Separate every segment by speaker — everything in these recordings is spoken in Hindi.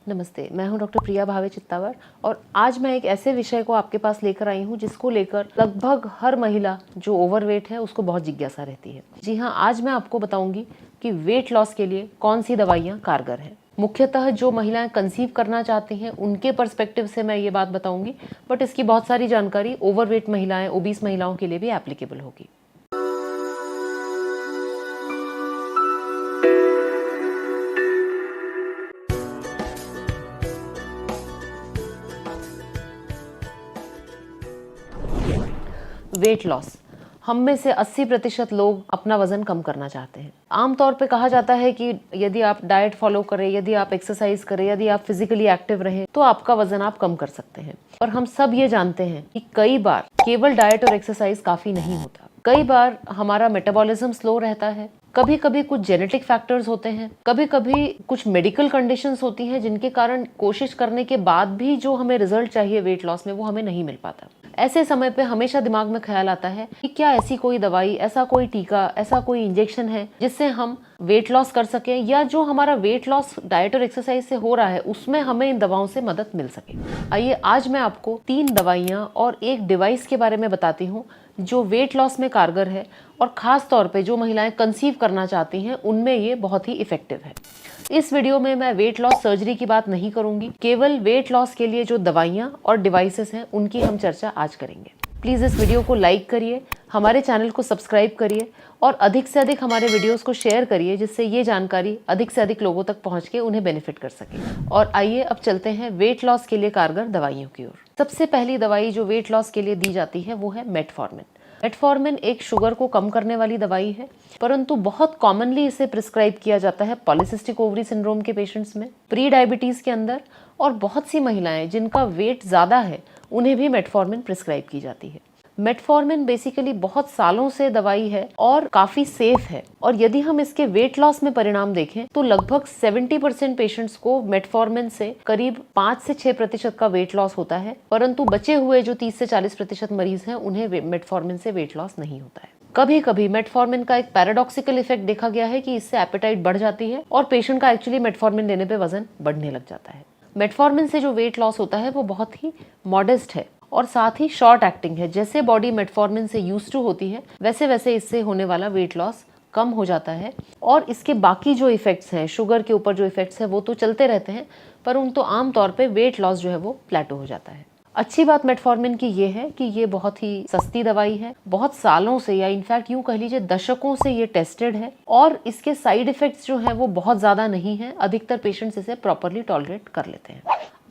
Speaker 1: नमस्ते, मैं हूं डॉक्टर प्रिया भावे चित्तावर और आज मैं एक ऐसे विषय को आपके पास लेकर आई हूं जिसको लेकर लगभग हर महिला जो ओवरवेट है उसको बहुत जिज्ञासा रहती है। जी हां, आज मैं आपको बताऊंगी कि वेट लॉस के लिए कौन सी दवाइयां कारगर हैं। मुख्यतः जो महिलाएं कंसीव करना चाहती हैं उनके पर्सपेक्टिव से मैं ये बात बताऊंगी, बट इसकी बहुत सारी जानकारी ओवरवेट महिलाएं, ओबीस महिलाओं के लिए भी एप्लीकेबल होगी। वेट लॉस, हम में से 80% लोग अपना वजन कम करना चाहते हैं। आमतौर पे कहा जाता है कि यदि आप डाइट फॉलो करें, यदि आप एक्सरसाइज करें, यदि आप फिजिकली एक्टिव रहें तो आपका वजन आप कम कर सकते हैं। और हम सब ये जानते हैं कि कई बार केवल डाइट और एक्सरसाइज काफी नहीं होता। कई बार हमारा मेटाबॉलिज्म स्लो रहता है, कभी कभी कुछ जेनेटिक फैक्टर्स होते हैं, कभी कभी कुछ मेडिकल कंडीशंस होती हैं जिनके कारण कोशिश करने के बाद भी जो हमें रिजल्ट चाहिए वेट लॉस में वो हमें नहीं मिल पाता। ऐसे समय पे हमेशा दिमाग में ख्याल आता है कि क्या ऐसी कोई दवाई, ऐसा कोई टीका, ऐसा कोई इंजेक्शन है जिससे हम वेट लॉस कर सकें, या जो हमारा वेट लॉस डाइट और एक्सरसाइज से हो रहा है उसमें हमें इन दवाओं से मदद मिल सके। आइए आज मैं आपको 3 दवाइयां और एक डिवाइस के बारे में बताती हूँ जो वेट लॉस में कारगर है और खास तौर पे जो महिलाएं कंसीव करना चाहती हैं उनमें ये बहुत ही इफेक्टिव है। इस वीडियो में मैं वेट लॉस सर्जरी की बात नहीं करूंगी, केवल वेट लॉस के लिए जो दवाइयां और डिवाइसेस हैं उनकी हम चर्चा आज करेंगे। प्लीज इस वीडियो को लाइक करिए, हमारे चैनल को सब्सक्राइब करिए और अधिक से अधिक हमारे वीडियोस को शेयर करिए जिससे ये जानकारी अधिक से अधिक लोगों तक पहुंच के उन्हें बेनिफिट कर सके। और आइए अब चलते हैं वेट लॉस के लिए कारगर दवाइयों की ओर। सबसे पहली दवाई जो वेट लॉस के लिए दी जाती है वो है मेटफॉर्मिन। मेटफॉर्मिन एक शुगर को कम करने वाली दवाई है, परंतु बहुत कॉमनली इसे प्रिस्क्राइब किया जाता है पॉलीसिस्टिक ओवरी सिंड्रोम के पेशेंट्स में, प्री डायबिटीज के अंदर, और बहुत सी महिलाएं जिनका वेट ज्यादा है उन्हें भी मेटफॉर्मिन प्रिस्क्राइब की जाती है। मेटफॉर्मिन बेसिकली बहुत सालों से दवाई है और काफी सेफ है, और यदि हम इसके वेट लॉस में परिणाम देखें तो लगभग 70% पेशेंट्स को मेटफॉर्मिन से करीब 5 से 6% का वेट लॉस होता है, परंतु बचे हुए जो 30 से 40% मरीज हैं उन्हें मेटफॉर्मिन से वेट लॉस नहीं होता है। कभी कभी मेटफॉर्मिन का एक पैराडॉक्सिकल इफेक्ट देखा गया है कि इससे एपेटाइट बढ़ जाती है और पेशेंट का एक्चुअली मेटफॉर्मिन लेने पे वजन बढ़ने लग जाता है। मेटफॉर्मिन से जो वेट लॉस होता है वो बहुत ही मॉडेस्ट है और साथ ही शॉर्ट एक्टिंग है। जैसे बॉडी मेटफॉर्मिन से यूज्ड टू होती है वैसे वैसे इससे होने वाला वेट लॉस कम हो जाता है, और इसके बाकी जो इफेक्ट्स हैं, शुगर के ऊपर जो इफेक्ट्स हैं वो तो चलते रहते हैं, पर उन तो आमतौर पे वेट लॉस जो है वो प्लेटो हो जाता है। अच्छी बात मेटफॉर्मिन की ये है कि ये बहुत ही सस्ती दवाई है, बहुत सालों से या इनफैक्ट यूं कह लीजिए दशकों से ये टेस्टेड है, और इसके साइड इफेक्ट्स जो हैं वो बहुत ज्यादा नहीं है। अधिकतर पेशेंट्स इसे प्रॉपरली टॉलरेट कर लेते हैं।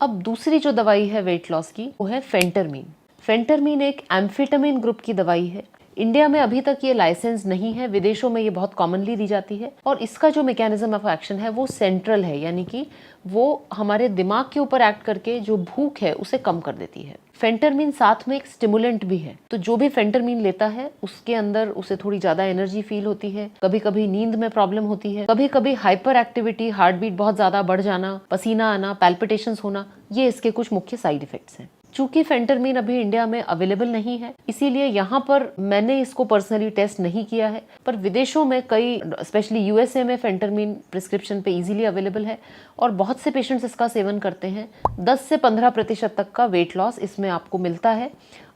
Speaker 1: अब दूसरी जो दवाई है वेट लॉस की वो है फेंटरमीन। फेंटरमीन एक एम्फेटामिन ग्रुप की दवाई है। इंडिया में अभी तक ये लाइसेंस नहीं है, विदेशों में ये बहुत कॉमनली दी जाती है, और इसका जो मैकेनिज्म ऑफ एक्शन है वो सेंट्रल है, यानी कि वो हमारे दिमाग के ऊपर एक्ट करके जो भूख है उसे कम कर देती है। फेंटरमीन साथ में एक स्टिमुलेंट भी है, तो जो भी फेंटरमीन लेता है उसके अंदर उसे थोड़ी ज्यादा एनर्जी फील होती है, कभी कभी नींद में प्रॉब्लम होती है, कभी कभी हाइपर एक्टिविटी, हार्ट बीट बहुत ज्यादा बढ़ जाना, पसीना आना, पैल्पिटेशंस होना, ये इसके कुछ मुख्य साइड इफेक्ट्स हैं। चूंकि फेंटरमीन अभी इंडिया में अवेलेबल नहीं है, इसीलिए यहाँ पर मैंने इसको पर्सनली टेस्ट नहीं किया है, पर विदेशों में कई, स्पेशली यूएसए में फेंटरमीन प्रिस्क्रिप्शन पे इजीली अवेलेबल है और बहुत से पेशेंट्स इसका सेवन करते हैं। 10 से 15% तक का वेट लॉस इसमें आपको मिलता है,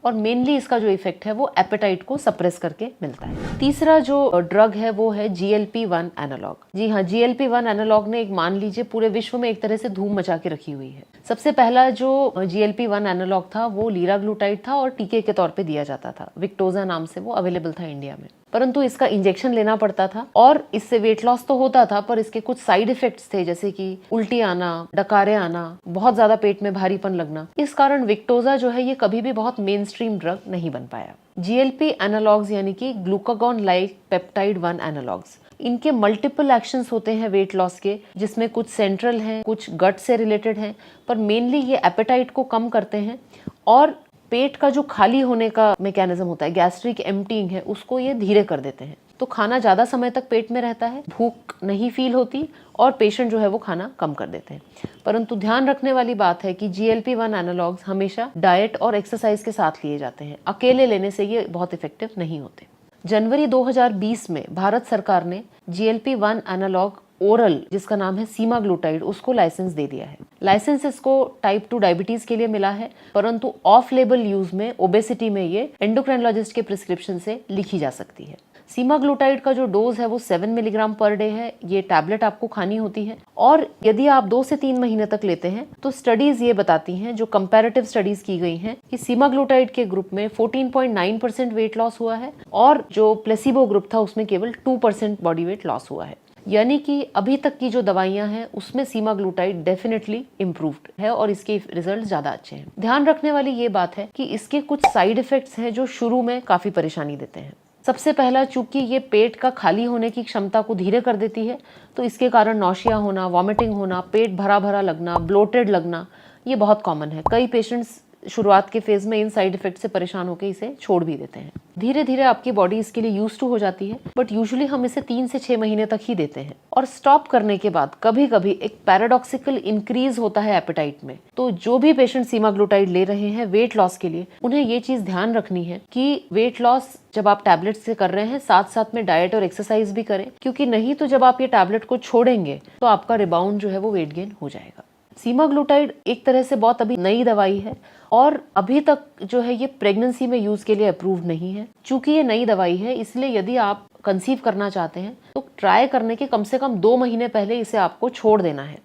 Speaker 1: और मेनली इसका जो इफेक्ट है वो एपेटाइट को सप्रेस करके मिलता है। तीसरा जो ड्रग है वो है GLP-1 एनालॉग। जी हाँ, GLP-1 एनालॉग ने एक, मान लीजिए, पूरे विश्व में एक तरह से धूम मचा के रखी हुई है। सबसे पहला जो GLP-1 एनालॉग था वो लीराग्लूटाइड था और टीके के तौर पे दिया जाता था, विक्टोजा नाम से वो अवेलेबल था इंडिया में, परंतु इसका इंजेक्शन लेना पड़ता था और इससे वेट लॉस तो होता था पर इसके कुछ साइड इफेक्ट्स थे, जैसे कि उल्टी आना, डकारे आना, बहुत ज्यादा पेट में भारीपन लगना। इस कारण विक्टोजा जो है ये कभी भी बहुत मेन स्ट्रीम ड्रग नहीं बन पाया। GLP एनालॉग्स यानी कि ग्लूकागॉन लाइक पेप्टाइड 1 एनालॉग्स, इनके मल्टीपल एक्शंस होते हैं वेट लॉस के, जिसमें कुछ सेंट्रल हैं, कुछ गट से रिलेटेड हैं, पर मेनली ये एपेटाइट को कम करते हैं और पेट का जो खाली होने का मैकेनिज्म होता है, गैस्ट्रिक एम्प्टीइंग है, उसको ये धीरे कर देते हैं। तो खाना ज्यादा समय तक पेट में रहता है, भूख नहीं फील होती और पेशेंट जो है वो खाना कम कर देते हैं। परंतु ध्यान रखने वाली बात है कि GLP-1 एनालॉग्स हमेशा डाइट और एक्सरसाइज के साथ लिए जाते हैं, अकेले लेने से ये बहुत इफेक्टिव नहीं होते। जनवरी 2020 में भारत सरकार ने GLP-1 एनालॉग ओरल जिसका नाम है सीमाग्लूटाइड उसको लाइसेंस दे दिया है। लाइसेंस इसको टाइप 2 डायबिटीज के लिए मिला है, परंतु ऑफ लेबल यूज में ओबेसिटी में ये एंडोक्राइनोलॉजिस्ट के प्रिस्क्रिप्शन से लिखी जा सकती है। सीमाग्लूटाइड का जो डोज है वो 7 मिलीग्राम पर डे है। ये टैबलेट आपको खानी होती है और यदि आप 2 से 3 महीने तक लेते हैं तो स्टडीज ये बताती हैं, जो कंपैरेटिव स्टडीज की गई हैं, कि सीमाग्लूटाइड के ग्रुप में 14.9% वेट लॉस हुआ है और जो प्लेसिबो ग्रुप था उसमें केवल 2% बॉडी वेट लॉस हुआ है। यानी कि अभी तक की जो दवाइयां हैं उसमें सीमाग्लूटाइड डेफिनेटली इम्प्रूव्ड है और इसके रिजल्ट ज्यादा अच्छे हैं। ध्यान रखने वाली ये बात है कि इसके कुछ साइड इफेक्ट्स हैं जो शुरू में काफी परेशानी देते हैं। सबसे पहला, चूंकि ये पेट का खाली होने की क्षमता को धीरे कर देती है, तो इसके कारण नौशिया होना, वॉमिटिंग होना, पेट भरा भरा लगना, ब्लोटेड लगना, ये बहुत कॉमन है। कई पेशेंट्स शुरुआत के फेज में इन साइड इफेक्ट से परेशान होकर इसे छोड़ भी देते हैं। धीरे धीरे आपकी बॉडी इसके लिए यूज्ड टू हो जाती है, बट यूजुअली हम इसे 3 से 6 महीने तक ही देते हैं। और स्टॉप करने के बाद कभी कभी एक पैराडॉक्सिकल इंक्रीज होता है एपेटाइट में। तो जो भी पेशेंट सीमाग्लूटाइड ले रहे हैं वेट लॉस के लिए, उन्हें ये चीज ध्यान रखनी है कि वेट लॉस जब आप टैबलेट से कर रहे हैं साथ साथ में डाइट और एक्सरसाइज भी करें, क्योंकि नहीं तो जब आप ये टैबलेट को छोड़ेंगे तो आपका रिबाउंड जो है वो वेट गेन हो जाएगा। सीमाग्लूटाइड एक तरह से बहुत अभी नई दवाई है और अभी तक जो है ये प्रेगनेंसी में यूज के लिए अप्रूव्ड नहीं है। चूंकि ये नई दवाई है, इसलिए यदि आप कंसीव करना चाहते हैं तो ट्राई करने के कम से कम 2 महीने पहले इसे आपको छोड़ देना है।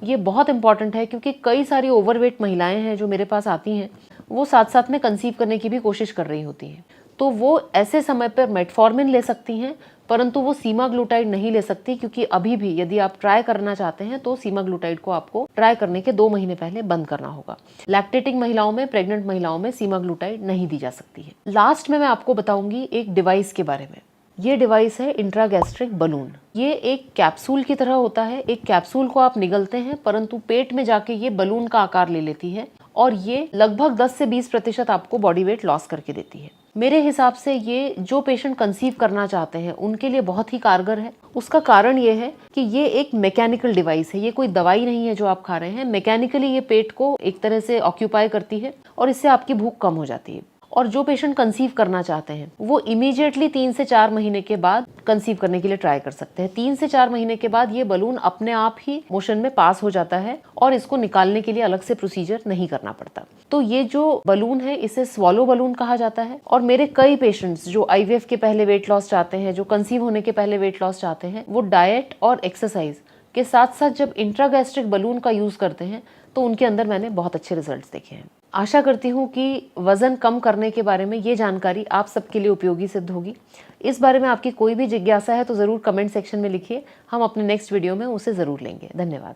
Speaker 1: ये बहुत इंपॉर्टेंट है क्योंकि कई सारी ओवरवेट महिलाएं हैं जो मेरे पास आती हैं, वो साथ साथ में कंसीव करने की भी कोशिश कर रही होती हैं। तो वो ऐसे समय पर मेटफॉर्मिन ले सकती हैं, परंतु वो सीमाग्लूटाइड नहीं ले सकती, क्योंकि अभी भी यदि आप ट्राई करना चाहते हैं तो सीमाग्लूटाइड को आपको ट्राई करने के 2 महीने पहले बंद करना होगा। लैक्टेटिंग महिलाओं में, प्रेग्नेंट महिलाओं में सीमाग्लूटाइड नहीं दी जा सकती है। लास्ट में मैं आपको बताऊंगी एक डिवाइस के बारे में। ये डिवाइस है इंट्रागैस्ट्रिक बलून। ये एक कैप्सूल की तरह होता है। एक कैप्सूल को आप निगलते हैं, परंतु पेट में जाके ये बलून का आकार ले लेती है और ये लगभग 10 से 20% आपको बॉडी वेट लॉस करके देती है। मेरे हिसाब से ये जो पेशेंट कंसीव करना चाहते हैं उनके लिए बहुत ही कारगर है। उसका कारण ये है कि ये एक मैकेनिकल डिवाइस है, ये कोई दवाई नहीं है जो आप खा रहे हैं। मैकेनिकली ये पेट को एक तरह से ऑक्यूपाई करती है और इससे आपकी भूख कम हो जाती है। और जो पेशेंट कंसीव करना चाहते हैं वो इमीडिएटली 3 से 4 महीने के बाद कंसीव करने के लिए ट्राई कर सकते हैं। 3 से 4 महीने के बाद ये बलून अपने आप ही मोशन में पास हो जाता है और इसको निकालने के लिए अलग से प्रोसीजर नहीं करना पड़ता। तो ये जो बलून है इसे स्वॉलो बलून कहा जाता है। और मेरे कई पेशेंट्स जो IVF के पहले वेट लॉस चाहते हैं, जो कंसीव होने के पहले वेट लॉस चाहते हैं, वो डाइट और एक्सरसाइज के साथ साथ जब इंट्रागैस्ट्रिक बलून का यूज करते हैं तो उनके अंदर मैंने बहुत अच्छे रिजल्ट्स देखे हैं। आशा करती हूँ कि वजन कम करने के बारे में ये जानकारी आप सबके लिए उपयोगी सिद्ध होगी। इस बारे में आपकी कोई भी जिज्ञासा है तो ज़रूर कमेंट सेक्शन में लिखिए, हम अपने नेक्स्ट वीडियो में उसे ज़रूर लेंगे। धन्यवाद।